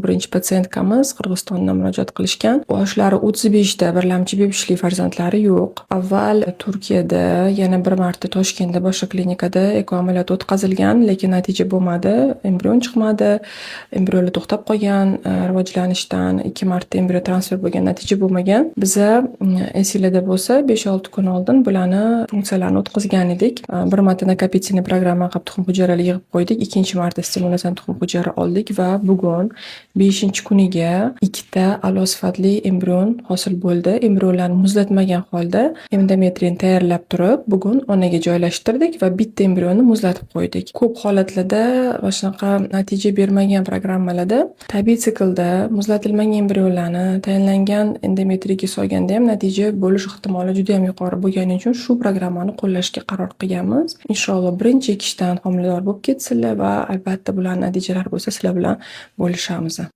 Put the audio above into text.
Birinchi patsientkamiz Qirg'izistondan murojaat qilishgan. Yoshlari 35da, birlamchi bepishli farzandlari yo'q. Avval Turkiyada, yana bir marta Toshkentda boshqa klinikada eko amaliyot o'tkazilgan, lekin natija bo'lmadi. Embrion chiqmadi. Embrionlar to'xtab qolgan rivojlanishdan. 2 marta embrion transfer bo'lgan, natija bo'lmagan. Biza esinglarda bo'lsa 5-6 kun oldin bularni funksiyalarini o'tkazgan edik. Bir marta nakopительный programma qilib tuxum hujayralar yig'ib qo'ydik. Ikkinchi marta stimulyatsiya tuxum hujayra oldik va bugun 5-kuniga 2 ta a'lo sifatli embrion hosil bo'ldi. Embrionlarni muzlatmagan holda endometriyni tayyorlab turib, bugun onaga joylashtirdik va bitta embrionni muzlatib qo'ydik. Ko'p holatlarda va shunaqa natija bermagan programmalarda tabiiy siklda muzlatilmagan embrionlarni tayinlangan endometriyga solganda ham natija bo'lish ehtimoli juda ham yuqori bo'lgani uchun shu programmani qo'llashga qaror qilganmiz. Inshaalloh birinchi ekishdan homilador bo'lib ketsinlar va albatta bularning natijalari bo'lsa sizlar bilan bo'lishamiz.